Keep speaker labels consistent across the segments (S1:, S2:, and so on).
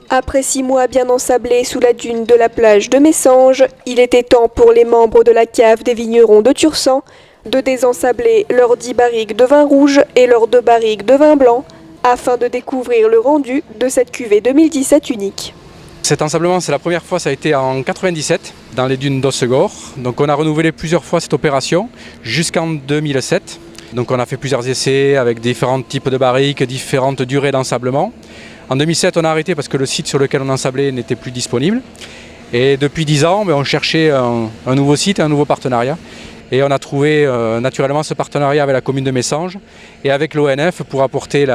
S1: Après 6 mois bien ensablés sous la dune de la plage de Messanges, il était temps pour les membres de la cave des vignerons de Tursan de désensabler leurs 10 barriques de vin rouge et leurs 2 barriques de vin blanc afin de découvrir le rendu de cette cuvée 2017 unique.
S2: Cet ensablement, c'est la première fois, ça a été en 97 dans les dunes d'Ossegor. Donc on a renouvelé plusieurs fois cette opération jusqu'en 2007. Donc on a fait plusieurs essais avec différents types de barriques, différentes durées d'ensablement. En 2007, on a arrêté parce que le site sur lequel on ensablait n'était plus disponible. Et depuis 10 ans, on cherchait un nouveau site, un nouveau partenariat. Et on a trouvé naturellement ce partenariat avec la commune de Messanges et avec l'ONF pour apporter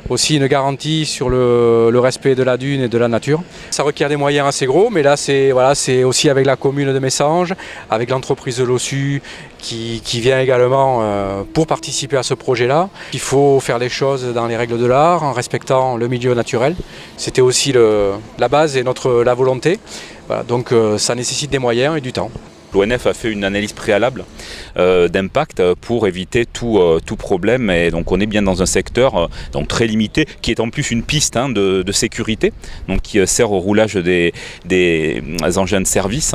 S2: aussi une garantie sur le respect de la dune et de la nature. Ça requiert des moyens assez gros, mais là c'est aussi avec la commune de Messanges, avec l'entreprise de l'Ossu qui vient également pour participer à ce projet-là. Il faut faire les choses dans les règles de l'art, en respectant le milieu naturel. C'était aussi la base et la volonté. Voilà, donc ça nécessite des moyens et du temps.
S3: L'ONF a fait une analyse préalable d'impact pour éviter tout problème, et donc on est bien dans un secteur donc très limité qui est en plus une piste de sécurité, donc qui sert au roulage des engins de service.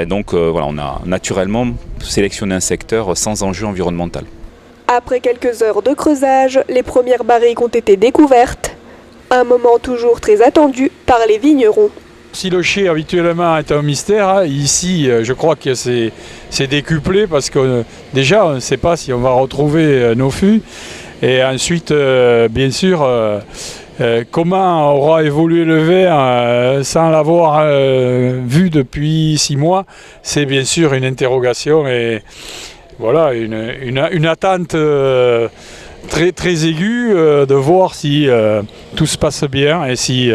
S3: Donc voilà, on a naturellement sélectionné un secteur sans enjeu environnemental.
S1: Après quelques heures de creusage, les premières barriques ont été découvertes, un moment toujours très attendu par les vignerons.
S4: Si le chai habituellement est un mystère, ici je crois que c'est décuplé parce que déjà on ne sait pas si on va retrouver nos fûts. Et ensuite, bien sûr, comment aura évolué le vin sans l'avoir vu depuis 6 mois, c'est bien sûr une interrogation et voilà, une attente très, très aiguë de voir si tout se passe bien et si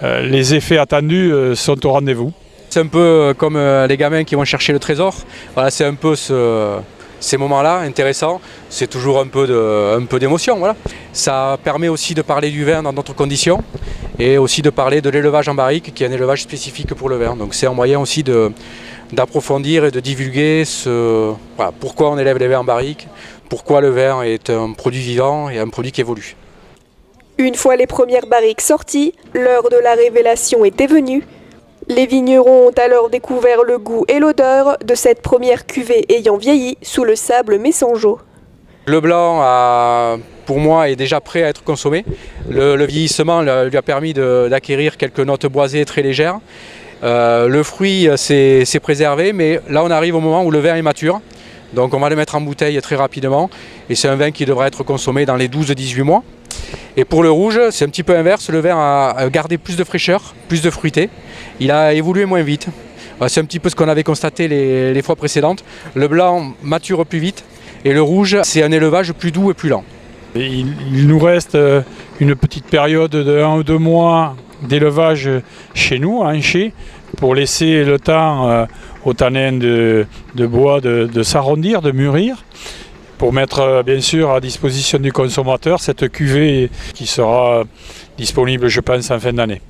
S4: les effets attendus sont au rendez-vous.
S2: C'est un peu comme les gamins qui vont chercher le trésor. Voilà, c'est un peu ces moments-là intéressants. C'est toujours un peu d'émotion. Voilà. Ça permet aussi de parler du vin dans d'autres conditions et aussi de parler de l'élevage en barrique, qui est un élevage spécifique pour le vin. Donc c'est un moyen aussi d'approfondir et de divulguer pourquoi on élève les vins en barrique, pourquoi le vin est un produit vivant et un produit qui évolue.
S1: Une fois les premières barriques sorties, l'heure de la révélation était venue. Les vignerons ont alors découvert le goût et l'odeur de cette première cuvée ayant vieilli sous le sable messangeau.
S2: Le blanc, pour moi, est déjà prêt à être consommé. Le vieillissement lui a permis d'acquérir quelques notes boisées très légères. Le fruit s'est préservé, mais là on arrive au moment où le vin est mature. Donc on va le mettre en bouteille très rapidement et c'est un vin qui devra être consommé dans les 12-18 mois. Et pour le rouge, c'est un petit peu inverse, le vin a gardé plus de fraîcheur, plus de fruité, il a évolué moins vite. C'est un petit peu ce qu'on avait constaté les fois précédentes. Le blanc mature plus vite et le rouge, c'est un élevage plus doux et plus lent.
S4: Il nous reste une petite période de 1 ou 2 mois d'élevage chez nous, en chai, pour laisser le temps aux tanins de bois de s'arrondir, de mûrir, pour mettre bien sûr à disposition du consommateur cette cuvée qui sera disponible, je pense, en fin d'année.